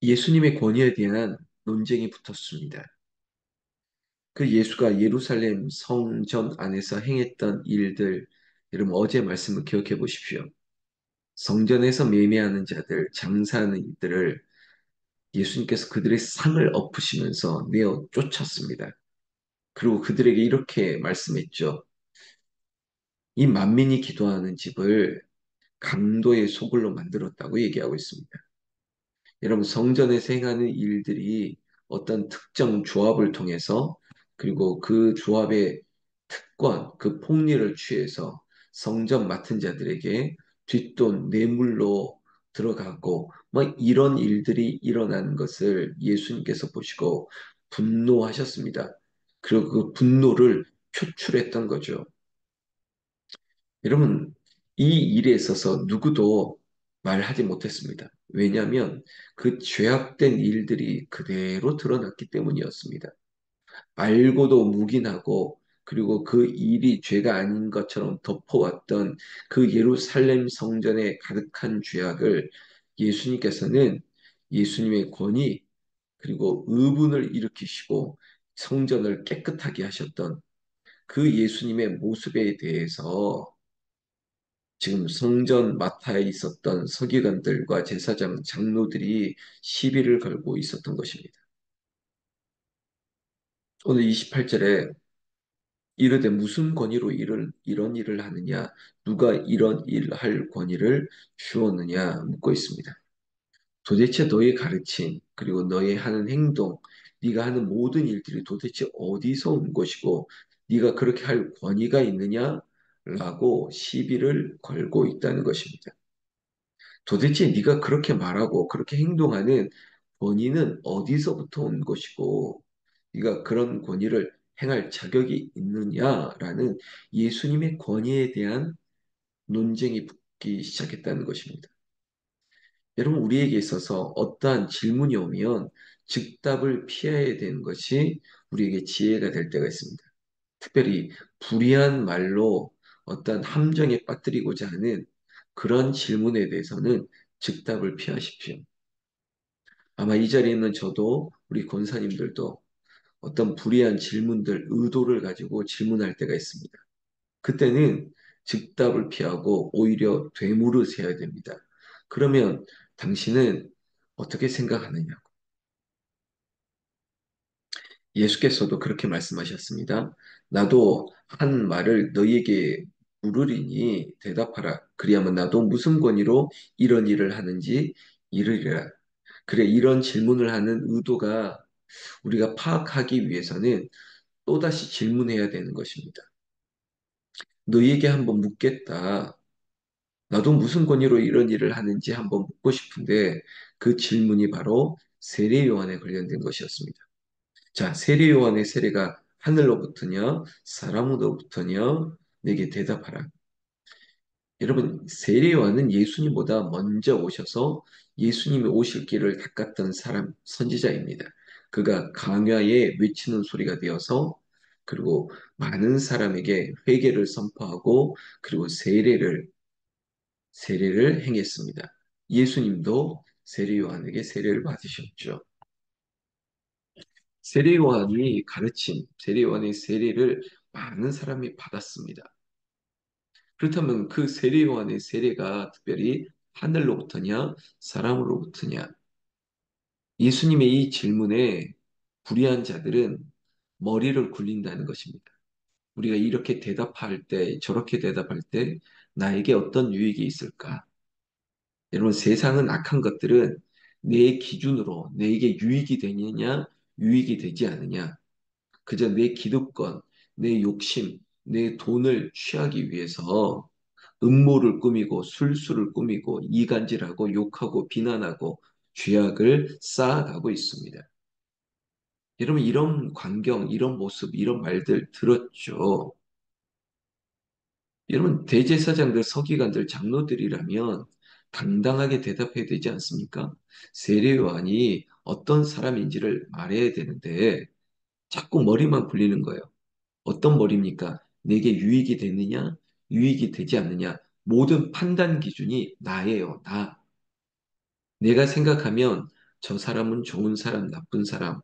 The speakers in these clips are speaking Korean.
예수님의 권위에 대한 논쟁이 붙었습니다. 그 예수가 예루살렘 성전 안에서 행했던 일들, 여러분 어제 말씀을 기억해 보십시오. 성전에서 매매하는 자들, 장사하는 이들을 예수님께서 그들의 상을 엎으시면서 내어 쫓았습니다. 그리고 그들에게 이렇게 말씀했죠. 이 만민이 기도하는 집을 강도의 소굴로 만들었다고 얘기하고 있습니다. 여러분, 성전에서 행하는 일들이 어떤 특정 조합을 통해서 그리고 그 조합의 특권, 그 폭리를 취해서 성전 맡은 자들에게 뒷돈, 뇌물로 들어가고 뭐 이런 일들이 일어나는 것을 예수님께서 보시고 분노하셨습니다. 그리고 그 분노를 표출했던 거죠. 여러분, 이 일에 있어서 누구도 말하지 못했습니다. 왜냐하면 그 죄악된 일들이 그대로 드러났기 때문이었습니다. 알고도 묵인하고 그리고 그 일이 죄가 아닌 것처럼 덮어왔던 그 예루살렘 성전에 가득한 죄악을 예수님께서는 예수님의 권위 그리고 의분을 일으키시고 성전을 깨끗하게 하셨던 그 예수님의 모습에 대해서 지금 성전 마타에 있었던 서기관들과 제사장 장로들이 시비를 걸고 있었던 것입니다. 오늘 28절에 이르되 무슨 권위로 이런 일을 하느냐? 누가 이런 일을 할 권위를 주었느냐? 묻고 있습니다. 도대체 너의 가르침, 그리고 너의 하는 행동, 네가 하는 모든 일들이 도대체 어디서 온 것이고, 네가 그렇게 할 권위가 있느냐? 라고 시비를 걸고 있다는 것입니다. 도대체 네가 그렇게 말하고 그렇게 행동하는 권위는 어디서부터 온 것이고 네가 그런 권위를 행할 자격이 있느냐라는 예수님의 권위에 대한 논쟁이 붙기 시작했다는 것입니다. 여러분 우리에게 있어서 어떠한 질문이 오면 즉답을 피해야 되는 것이 우리에게 지혜가 될 때가 있습니다. 특별히 불이한 말로 어떤 함정에 빠뜨리고자 하는 그런 질문에 대해서는 즉답을 피하십시오. 아마 이 자리에 있는 저도 우리 권사님들도 어떤 불이한 질문들, 의도를 가지고 질문할 때가 있습니다. 그때는 즉답을 피하고 오히려 되물으셔야 됩니다. 그러면 당신은 어떻게 생각하느냐? 예수께서도 그렇게 말씀하셨습니다. 나도 한 말을 너희에게 물으리니 대답하라. 그리하면 나도 무슨 권위로 이런 일을 하는지 이르리라. 그래, 이런 질문을 하는 의도가 우리가 파악하기 위해서는 또다시 질문해야 되는 것입니다. 너희에게 한번 묻겠다. 나도 무슨 권위로 이런 일을 하는지 한번 묻고 싶은데 그 질문이 바로 세례 요한에 관련된 것이었습니다. 자, 세례 요한의 세례가 하늘로부터냐, 사람으로부터냐, 내게 대답하라. 여러분, 세례 요한은 예수님보다 먼저 오셔서 예수님이 오실 길을 닦았던 사람, 선지자입니다. 그가 강야에 외치는 소리가 되어서 그리고 많은 사람에게 회개를 선포하고 그리고 세례를 행했습니다. 예수님도 세례 요한에게 세례를 받으셨죠. 세례 요한이 가르침, 세례 요한의 세례를 많은 사람이 받았습니다. 그렇다면 그 세례 요한의 세례가 특별히 하늘로부터냐, 사람으로부터냐? 예수님의 이 질문에 불의한 자들은 머리를 굴린다는 것입니다. 우리가 이렇게 대답할 때, 저렇게 대답할 때 나에게 어떤 유익이 있을까? 여러분, 세상은 악한 것들은 내 기준으로 내게 유익이 되느냐, 유익이 되지 않느냐. 그저 내 기득권, 내 욕심, 내 돈을 취하기 위해서 음모를 꾸미고 술수를 꾸미고 이간질하고 욕하고 비난하고 죄악을 쌓아가고 있습니다. 여러분 이런 광경, 이런 모습, 이런 말들 들었죠. 여러분 대제사장들, 서기관들, 장로들이라면 당당하게 대답해야 되지 않습니까? 세례 요한이 어떤 사람인지를 말해야 되는데 자꾸 머리만 굴리는 거예요. 어떤 머리입니까? 내게 유익이 되느냐, 유익이 되지 않느냐. 모든 판단 기준이 나예요, 나. 내가 생각하면 저 사람은 좋은 사람, 나쁜 사람,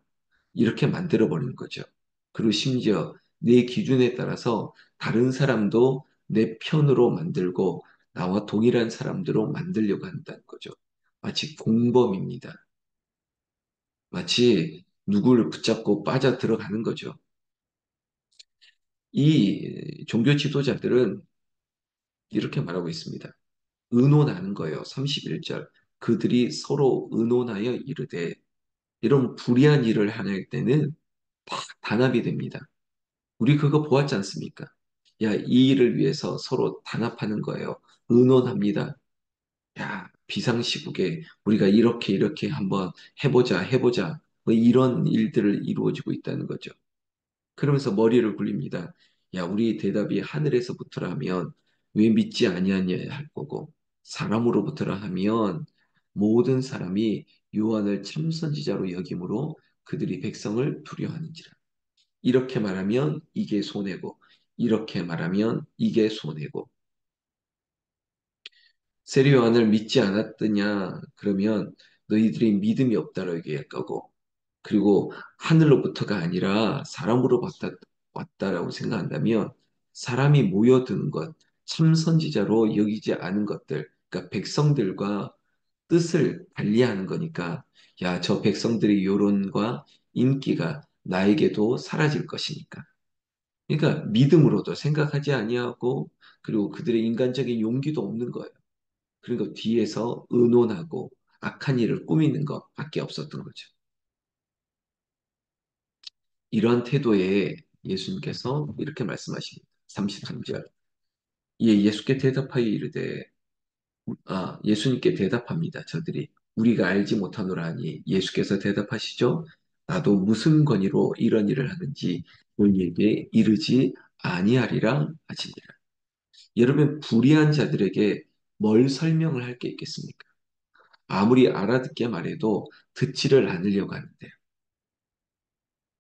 이렇게 만들어 버리는 거죠. 그리고 심지어 내 기준에 따라서 다른 사람도 내 편으로 만들고 나와 동일한 사람들로 만들려고 한다는 거죠. 마치 공범입니다. 마치 누구를 붙잡고 빠져 들어가는 거죠. 이 종교 지도자들은 이렇게 말하고 있습니다. 의논하는 거예요. 31절. 그들이 서로 의논하여 이르되 이런 불의한 일을 하낼 때는 막 단합이 됩니다. 우리 그거 보았지 않습니까? 야, 이 일을 위해서 서로 단합하는 거예요. 의논합니다. 야, 비상시국에 우리가 이렇게 이렇게 한번 해보자. 뭐 이런 일들을 이루어지고 있다는 거죠. 그러면서 머리를 굴립니다. 야, 우리 대답이 하늘에서부터라면 왜 믿지 아니하냐 할 거고 사람으로부터라 하면 모든 사람이 요한을 참선지자로 여김으로 그들이 백성을 두려워하는지라. 이렇게 말하면 이게 손해고 이렇게 말하면 이게 손해고 세례 요한을 믿지 않았더냐 그러면 너희들이 믿음이 없다라고 얘기할 거고 그리고 하늘로부터가 아니라 사람으로 왔다라고 생각한다면 사람이 모여드는 것, 참선지자로 여기지 않은 것들, 그러니까 백성들과 뜻을 달리하는 거니까 야, 저 백성들의 여론과 인기가 나에게도 사라질 것이니까. 그러니까 믿음으로도 생각하지 아니하고 그리고 그들의 인간적인 용기도 없는 거예요. 그리고 뒤에서 의논하고 악한 일을 꾸미는 것밖에 없었던 거죠. 이러한 태도에 예수님께서 이렇게 말씀하십니다. 33절. 이에 예수께 대답하여 이르되 예수님께 대답합니다. 저들이 우리가 알지 못하노라 하니 예수께서 대답하시죠. 나도 무슨 권위로 이런 일을 하는지 너희에게 이르지 아니하리라 하시니라. 여러분 불의한 자들에게 뭘 설명을 할 게 있겠습니까? 아무리 알아듣게 말해도 듣지를 않으려고 하는데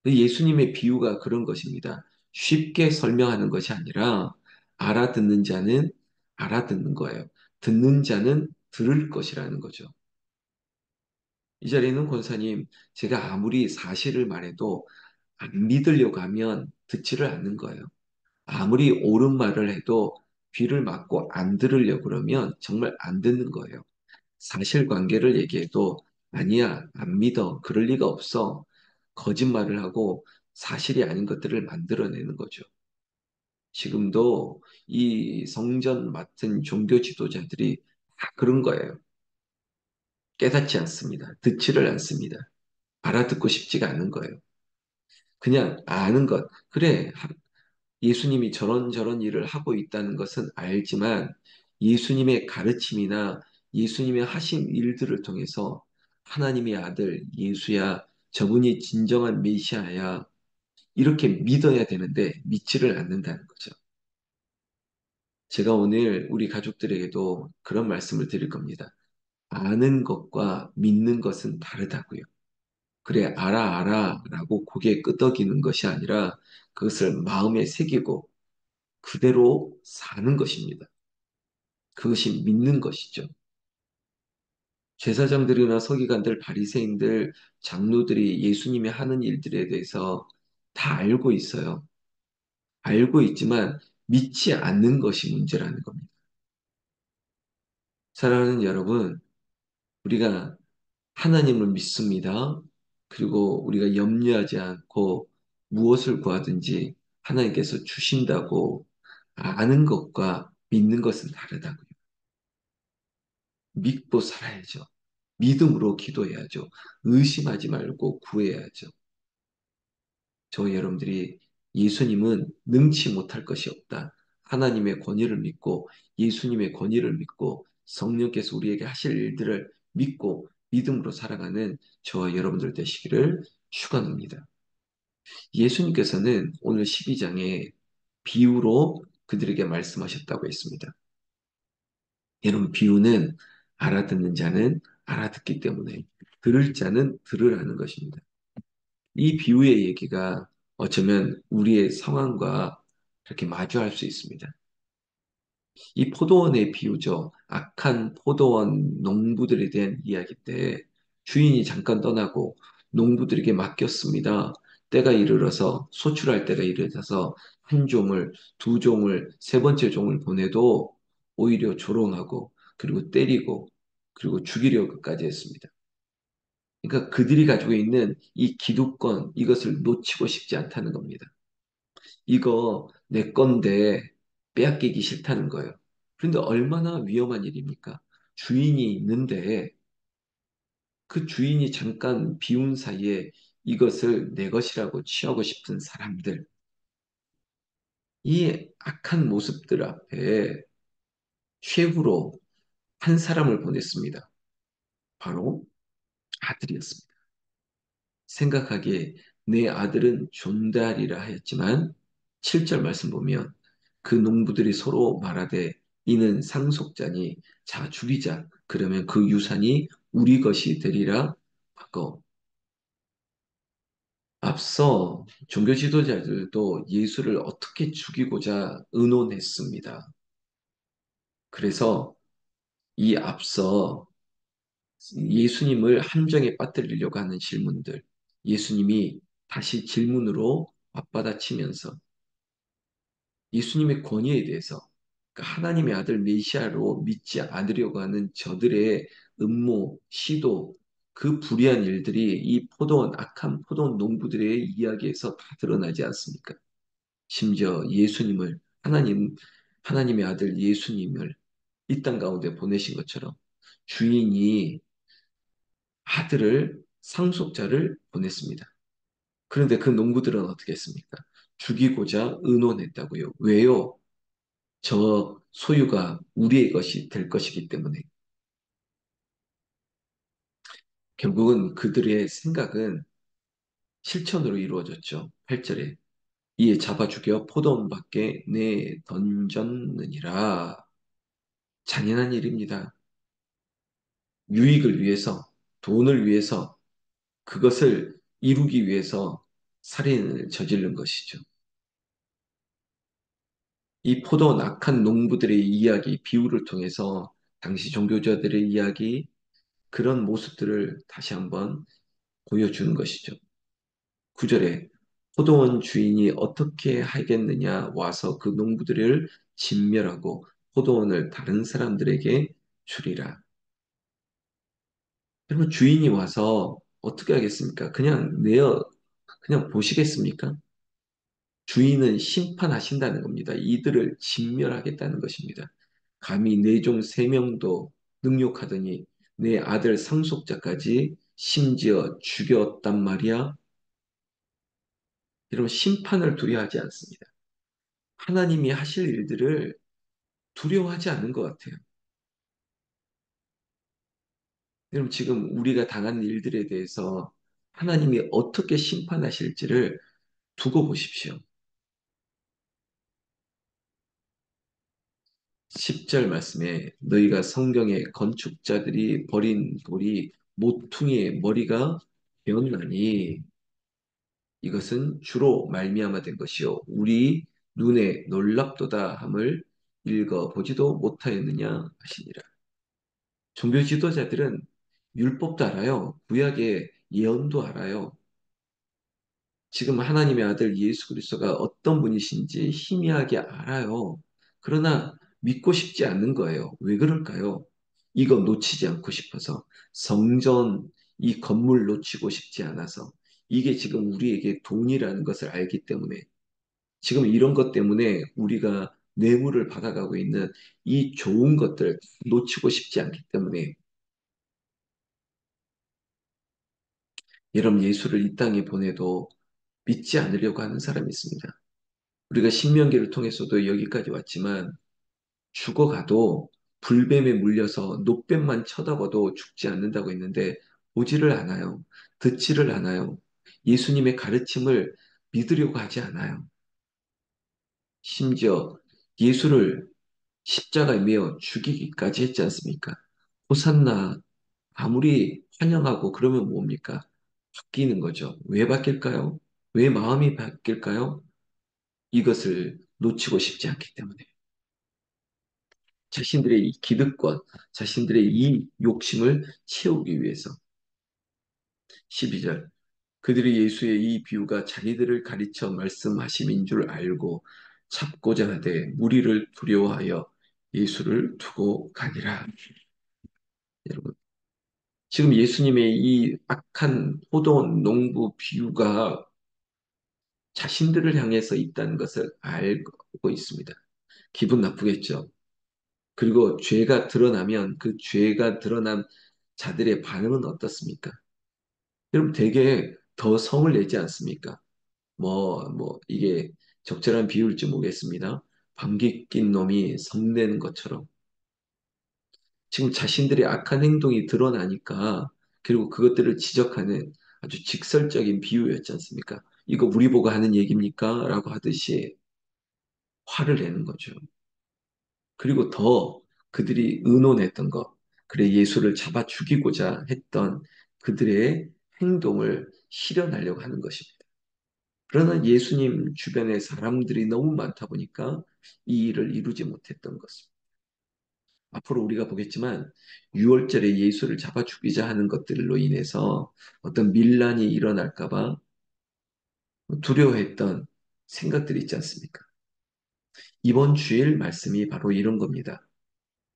예수님의 비유가 그런 것입니다. 쉽게 설명하는 것이 아니라 알아듣는 자는 알아듣는 거예요. 듣는 자는 들을 것이라는 거죠. 이 자리에는 권사님, 제가 아무리 사실을 말해도 안 믿으려고 하면 듣지를 않는 거예요. 아무리 옳은 말을 해도 귀를 막고 안 들으려고 그러면 정말 안 듣는 거예요. 사실관계를 얘기해도 아니야, 안 믿어, 그럴 리가 없어. 거짓말을 하고 사실이 아닌 것들을 만들어내는 거죠. 지금도 이 성전 맡은 종교 지도자들이 다 그런 거예요. 깨닫지 않습니다. 듣지를 않습니다. 알아듣고 싶지가 않은 거예요. 그냥 아는 것. 그래, 예수님이 저런 일을 하고 있다는 것은 알지만 예수님의 가르침이나 예수님의 하신 일들을 통해서 하나님의 아들 예수야, 저분이 진정한 메시아야, 이렇게 믿어야 되는데 믿지를 않는다는 거죠. 제가 오늘 우리 가족들에게도 그런 말씀을 드릴 겁니다. 아는 것과 믿는 것은 다르다고요. 그래, 알아, 라고 고개 끄덕이는 것이 아니라 그것을 마음에 새기고 그대로 사는 것입니다. 그것이 믿는 것이죠. 제사장들이나 서기관들, 바리새인들, 장로들이 예수님이 하는 일들에 대해서 다 알고 있어요. 알고 있지만 믿지 않는 것이 문제라는 겁니다. 사랑하는 여러분, 우리가 하나님을 믿습니다. 그리고 우리가 염려하지 않고 무엇을 구하든지 하나님께서 주신다고 아는 것과 믿는 것은 다르다고요. 믿고 살아야죠. 믿음으로 기도해야죠. 의심하지 말고 구해야죠. 저 여러분들이 예수님은 능치 못할 것이 없다. 하나님의 권위를 믿고 예수님의 권위를 믿고 성령께서 우리에게 하실 일들을 믿고 믿음으로 살아가는 저와 여러분들 되시기를 축원합니다. 예수님께서는 오늘 12장에 비유로 그들에게 말씀하셨다고 했습니다. 여러분 비유는 알아듣는 자는 알아듣기 때문에 들을 자는 들으라는 것입니다. 이 비유의 얘기가 어쩌면 우리의 상황과 이렇게 마주할 수 있습니다. 이 포도원의 비유죠. 악한 포도원 농부들에 대한 이야기 때 주인이 잠깐 떠나고 농부들에게 맡겼습니다. 때가 이르러서 소출할 때가 이르러서 한 종을, 두 종을, 세 번째 종을 보내도 오히려 조롱하고 그리고 때리고 그리고 죽이려고까지 했습니다. 그러니까 그들이 가지고 있는 이 기득권 이것을 놓치고 싶지 않다는 겁니다. 이거 내 건데 빼앗기기 싫다는 거예요. 그런데 얼마나 위험한 일입니까? 주인이 있는데 그 주인이 잠깐 비운 사이에 이것을 내 것이라고 취하고 싶은 사람들, 이 악한 모습들 앞에 최후로 한 사람을 보냈습니다. 바로 아들이었습니다. 생각하기에 내 아들은 존대하리라 하였지만 7절 말씀 보면 그 농부들이 서로 말하되 이는 상속자니 자 죽이자 그러면 그 유산이 우리 것이 되리라 바꿔. 앞서 종교 지도자들도 예수를 어떻게 죽이고자 의논했습니다. 그래서 이 앞서 예수님을 함정에 빠뜨리려고 하는 질문들, 예수님이 다시 질문으로 맞받아치면서 예수님의 권위에 대해서 그러니까 하나님의 아들 메시아로 믿지 않으려고 하는 저들의 음모, 시도, 그 불의한 일들이 이 포도원, 악한 포도원 농부들의 이야기에서 다 드러나지 않습니까? 심지어 예수님을, 하나님의 아들 예수님을 이 땅 가운데 보내신 것처럼 주인이 아들을, 상속자를 보냈습니다. 그런데 그 농부들은 어떻게 했습니까? 죽이고자 의논했다고요. 왜요? 저 소유가 우리의 것이 될 것이기 때문에 결국은 그들의 생각은 실천으로 이루어졌죠. 8절에 이에 잡아 죽여 포도원 밖에 내 던졌느니라. 잔인한 일입니다. 유익을 위해서, 돈을 위해서, 그것을 이루기 위해서 살인을 저지른 것이죠. 이 포도원 악한 농부들의 이야기, 비유를 통해서 당시 종교자들의 이야기, 그런 모습들을 다시 한번 보여주는 것이죠. 9절에 포도원 주인이 어떻게 하겠느냐 와서 그 농부들을 진멸하고 포도원을 다른 사람들에게 주리라. 여러분 주인이 와서 어떻게 하겠습니까? 그냥 보시겠습니까? 주인은 심판하신다는 겁니다. 이들을 진멸하겠다는 것입니다. 감히 내 종 세 명도 능욕하더니 내 아들 상속자까지 심지어 죽였단 말이야. 여러분 심판을 두려워하지 않습니다. 하나님이 하실 일들을 두려워하지 않는 것 같아요. 여러분 지금 우리가 당한 일들에 대해서 하나님이 어떻게 심판하실지를 두고 보십시오. 10절 말씀에 너희가 성경의 건축자들이 버린 돌이 모퉁이의 머리가 되었나니 이것은 주로 말미암아 된 것이요 우리 눈에 놀랍도다 함을 읽어 보지도 못하였느냐 하시니라. 종교 지도자들은 율법도 알아요. 구약의 예언도 알아요. 지금 하나님의 아들 예수 그리스도가 어떤 분이신지 희미하게 알아요. 그러나 믿고 싶지 않는 거예요. 왜 그럴까요? 이거 놓치지 않고 싶어서 성전 이 건물 놓치고 싶지 않아서 이게 지금 우리에게 돈이라는 것을 알기 때문에 지금 이런 것 때문에 우리가 뇌물을 받아가고 있는 이 좋은 것들 놓치고 싶지 않기 때문에 여러분 예수를 이 땅에 보내도 믿지 않으려고 하는 사람이 있습니다. 우리가 신명기를 통해서도 여기까지 왔지만 죽어가도 불뱀에 물려서 노뱀만 쳐다봐도 죽지 않는다고 했는데 보지를 않아요. 듣지를 않아요. 예수님의 가르침을 믿으려고 하지 않아요. 심지어 예수를 십자가에 매어 죽이기까지 했지 않습니까? 호산나 아무리 환영하고 그러면 뭡니까? 바뀌는 거죠. 왜 바뀔까요? 왜 마음이 바뀔까요? 이것을 놓치고 싶지 않기 때문에. 자신들의 이 기득권, 자신들의 이 욕심을 채우기 위해서. 12절. 그들이 예수의 이 비유가 자기들을 가르쳐 말씀하심인 줄 알고 잡고자 하되 무리를 두려워하여 예수를 두고 가니라. 여러분, 지금 예수님의 이 악한 포도 농부 비유가 자신들을 향해서 있다는 것을 알고 있습니다. 기분 나쁘겠죠. 그리고 죄가 드러나면 그 죄가 드러난 자들의 반응은 어떻습니까? 여러분, 되게 더 성을 내지 않습니까? 이게 적절한 비유일지 모르겠습니다. 방귀 낀 놈이 성내는 것처럼 지금 자신들의 악한 행동이 드러나니까 그리고 그것들을 지적하는 아주 직설적인 비유였지 않습니까? 이거 우리 보고 하는 얘기입니까? 라고 하듯이 화를 내는 거죠. 그리고 더 그들이 의논했던 것, 그래 예수를 잡아 죽이고자 했던 그들의 행동을 실현하려고 하는 것입니다. 그러나 예수님 주변에 사람들이 너무 많다 보니까 이 일을 이루지 못했던 것입니다. 앞으로 우리가 보겠지만 6월절에 예수를 잡아 죽이자 하는 것들로 인해서 어떤 밀란이 일어날까 봐 두려워했던 생각들이 있지 않습니까? 이번 주일 말씀이 바로 이런 겁니다.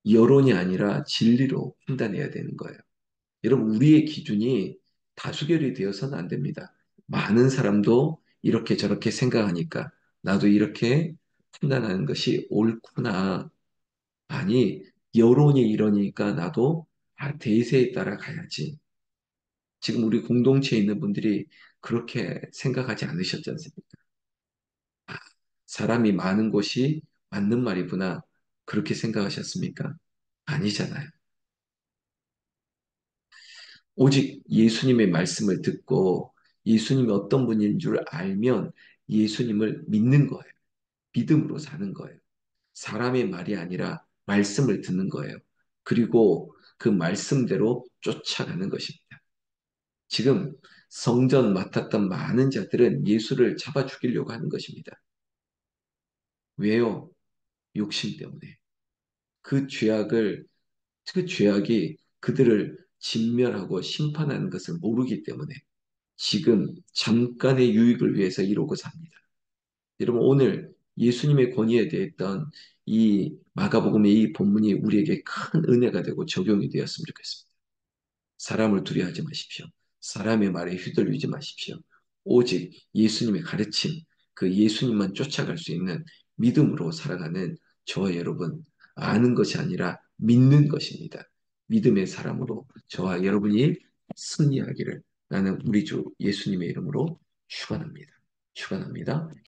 여론이 아니라 진리로 판단해야 되는 거예요. 여러분, 우리의 기준이 다수결이 되어서는 안 됩니다. 많은 사람도 이렇게 저렇게 생각하니까 나도 이렇게 판단하는 것이 옳구나. 아니, 여론이 이러니까 나도 대세에 따라 가야지. 지금 우리 공동체에 있는 분들이 그렇게 생각하지 않으셨지 않습니까? 아, 사람이 많은 곳이 맞는 말이구나. 그렇게 생각하셨습니까? 아니잖아요. 오직 예수님의 말씀을 듣고 예수님이 어떤 분인 줄 알면 예수님을 믿는 거예요. 믿음으로 사는 거예요. 사람의 말이 아니라 말씀을 듣는 거예요. 그리고 그 말씀대로 쫓아가는 것입니다. 지금 성전 맡았던 많은 자들은 예수를 잡아 죽이려고 하는 것입니다. 왜요? 욕심 때문에. 그 죄악을, 그 죄악이 그들을 진멸하고 심판하는 것을 모르기 때문에 지금 잠깐의 유익을 위해서 이러고자 합니다. 여러분, 오늘 예수님의 권위에 대했던 이 마가복음의 이 본문이 우리에게 큰 은혜가 되고 적용이 되었으면 좋겠습니다. 사람을 두려워하지 마십시오. 사람의 말에 휘둘리지 마십시오. 오직 예수님의 가르침, 그 예수님만 쫓아갈 수 있는 믿음으로 살아가는 저와 여러분, 아는 것이 아니라 믿는 것입니다. 믿음의 사람으로 저와 여러분이 승리하기를 나는 우리 주 예수님의 이름으로 축원합니다. 축원합니다.